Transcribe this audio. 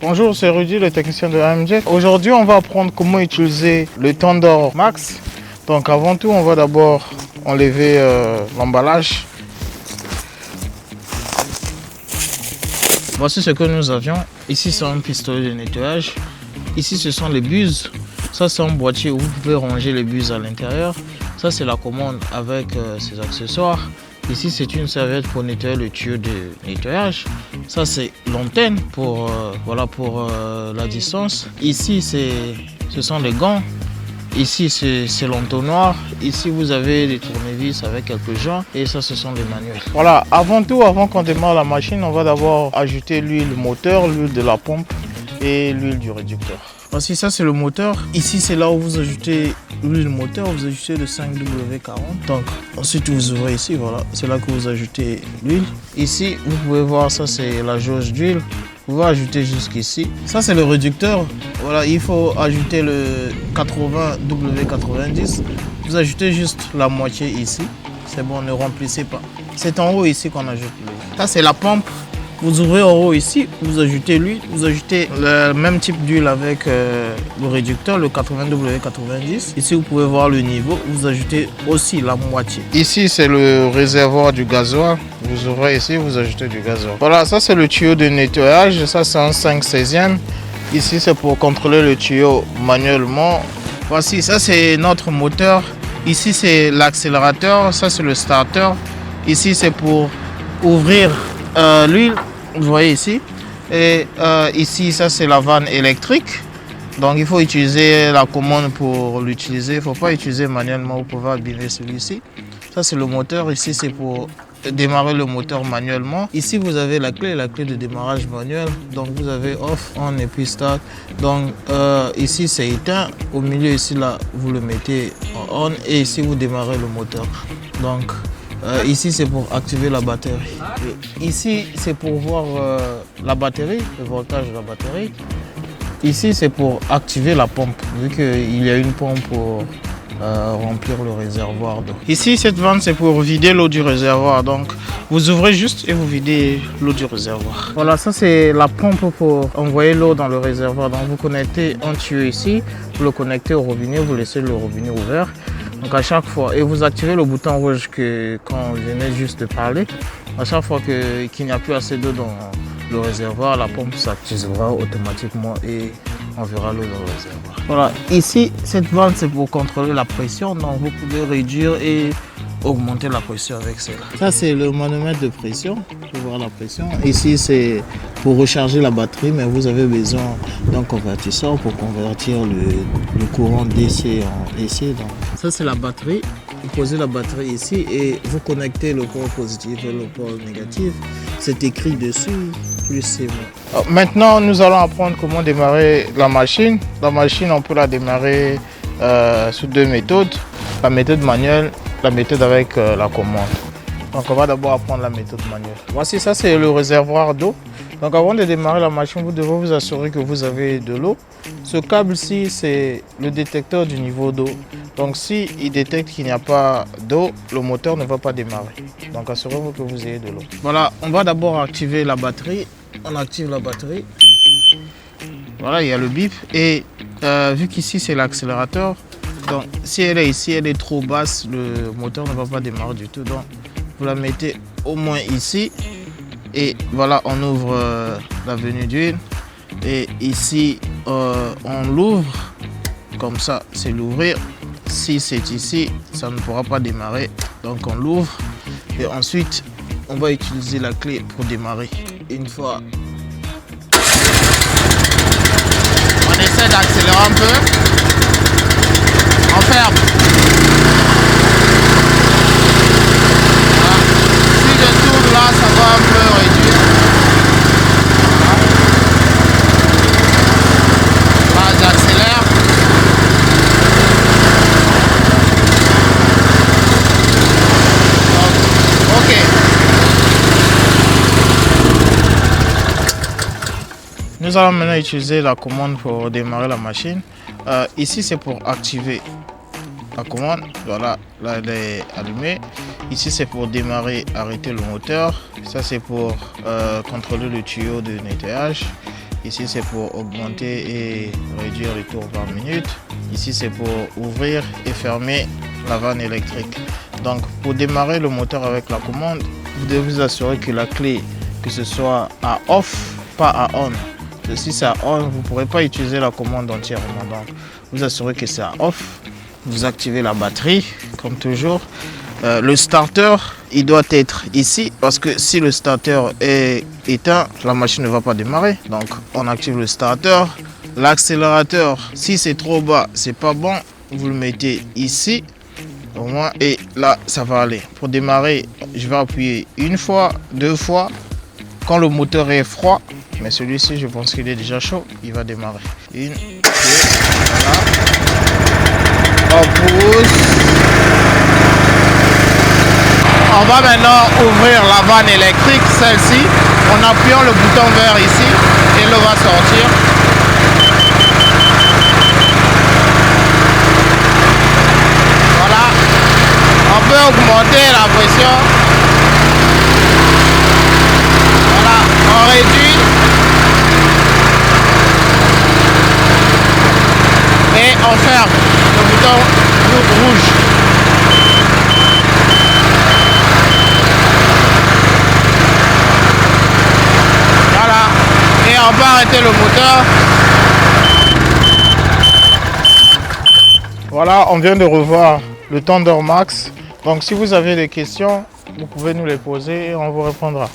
Bonjour, c'est Rudy, le technicien de AMG. Aujourd'hui, on va apprendre comment utiliser le Thunder Max. Donc avant tout, on va d'abord enlever l'emballage. Voici ce que nous avions. Ici, c'est un pistolet de nettoyage. Ici, ce sont les buses. Ça, c'est un boîtier où vous pouvez ranger les buses à l'intérieur. Ça, c'est la commande avec ses accessoires. Ici, c'est une serviette pour nettoyer le tuyau de nettoyage. Ça, c'est l'antenne pour, la distance. Ici, ce sont les gants. Ici, c'est l'entonnoir. Ici, vous avez des tournevis avec quelques joints. Et ça, ce sont les manuels. Voilà, avant tout, avant qu'on démarre la machine, on va d'abord ajouter l'huile moteur, l'huile de la pompe et l'huile du réducteur. Voici, ça, c'est le moteur. Ici, c'est là où vous ajoutez l'huile moteur. Vous ajoutez le 5W40. Donc, ensuite, vous ouvrez ici. Voilà, c'est là que vous ajoutez l'huile. Ici, vous pouvez voir, ça, c'est la jauge d'huile. Vous pouvez ajouter jusqu'ici. Ça, c'est le réducteur. Voilà, il faut ajouter le 80W90. Vous ajoutez juste la moitié ici. C'est bon, ne remplissez pas. C'est en haut ici qu'on ajoute l'huile. Ça, c'est la pompe. Vous ouvrez en haut ici, vous ajoutez l'huile, vous ajoutez le même type d'huile avec le réducteur, le 80W90. Ici, vous pouvez voir le niveau, vous ajoutez aussi la moitié. Ici, c'est le réservoir du gasoil. Vous ouvrez ici, vous ajoutez du gasoil. Voilà, ça c'est le tuyau de nettoyage. Ça, c'est un 5/16e. Ici, c'est pour contrôler le tuyau manuellement. Voici, ça c'est notre moteur. Ici, c'est l'accélérateur. Ça, c'est le starter. Ici, c'est pour ouvrir l'huile, vous voyez ici. Et ici, ça c'est la vanne électrique. Donc il faut utiliser la commande pour l'utiliser. Il ne faut pas utiliser manuellement, vous pouvez abîmer celui-ci. Ça c'est le moteur. Ici c'est pour démarrer le moteur manuellement. Ici vous avez la clé de démarrage manuel. Donc vous avez off, on et puis start. Donc ici c'est éteint. Au milieu ici là vous le mettez en on et ici vous démarrez le moteur. Donc ici c'est pour activer la batterie. Et ici c'est pour voir la batterie, le voltage de la batterie. Ici c'est pour activer la pompe, vu qu'il y a une pompe pour remplir le réservoir d'eau. Ici cette vanne c'est pour vider l'eau du réservoir. Donc vous ouvrez juste et vous videz l'eau du réservoir. Voilà, ça c'est la pompe pour envoyer l'eau dans le réservoir. Donc vous connectez un tuyau ici, vous le connectez au robinet, vous laissez le robinet ouvert. Donc à chaque fois, et vous activez le bouton rouge quand on venait juste de parler. À chaque fois qu'il n'y a plus assez d'eau dans le réservoir, la pompe s'activera automatiquement et on verra l'eau dans le réservoir. Voilà, ici, cette vanne c'est pour contrôler la pression. Donc vous pouvez réduire et augmenter la pression avec cela. Ça c'est le manomètre de pression, pour voir la pression. Ici c'est pour recharger la batterie, mais vous avez besoin d'un convertisseur pour convertir le courant DC en AC. Donc, ça c'est la batterie. Vous posez la batterie ici et vous connectez le pôle positif et le pôle négatif. C'est écrit dessus, plus c'est bon. Maintenant nous allons apprendre comment démarrer la machine. La machine on peut la démarrer sous deux méthodes. La méthode manuelle, la méthode avec la commande. Donc on va d'abord apprendre la méthode manuelle. Voici, ça c'est le réservoir d'eau. Donc avant de démarrer la machine, vous devez vous assurer que vous avez de l'eau. Ce câble-ci, c'est le détecteur du niveau d'eau. Donc si il détecte qu'il n'y a pas d'eau, le moteur ne va pas démarrer. Donc assurez-vous que vous ayez de l'eau. Voilà, on va d'abord activer la batterie. On active la batterie. Voilà, il y a le bip. Et vu qu'ici c'est l'accélérateur, donc si elle est ici, elle est trop basse, le moteur ne va pas démarrer du tout. Donc vous la mettez au moins ici. Et voilà, on ouvre la venue d'huile. Et ici, on l'ouvre. Comme ça, c'est l'ouvrir. Si c'est ici, ça ne pourra pas démarrer. Donc on l'ouvre. Et ensuite, on va utiliser la clé pour démarrer. Une fois. On essaie d'accélérer un peu. On ferme. Voilà. Si je tourne là, ça va un peu réduire. Voilà, j'accélère. Ok. Nous allons maintenant utiliser la commande pour démarrer la machine. Ici, c'est pour activer la commande. Voilà, là elle est allumée. Ici c'est pour démarrer, arrêter le moteur. Ça c'est pour contrôler le tuyau de nettoyage. Ici, c'est pour augmenter et réduire les tours par minute. Ici, c'est pour ouvrir et fermer la vanne électrique. Donc, pour démarrer le moteur avec la commande, vous devez vous assurer que la clé, que ce soit à off, pas à on. Si c'est à on, vous ne pourrez pas utiliser la commande entièrement. Donc, vous assurez que c'est à off. Vous activez la batterie, comme toujours. Le starter, il doit être ici parce que si le starter est éteint, la machine ne va pas démarrer. Donc on active le starter. L'accélérateur, si c'est trop bas, c'est pas bon. Vous le mettez ici au moins et là ça va aller. Pour démarrer, je vais appuyer une fois, deux fois. Quand le moteur est froid, mais celui-ci je pense qu'il est déjà chaud, il va démarrer. Une, deux, voilà. On pousse. On va maintenant ouvrir la vanne électrique, celle-ci, en appuyant le bouton vert ici, et l'eau va sortir. Voilà. On peut augmenter la pression. Voilà, on réduit. Et on ferme le bouton rouge. Et on va arrêter le moteur. Voilà, on vient de revoir le Thunder Max. Donc si vous avez des questions, vous pouvez nous les poser et on vous répondra.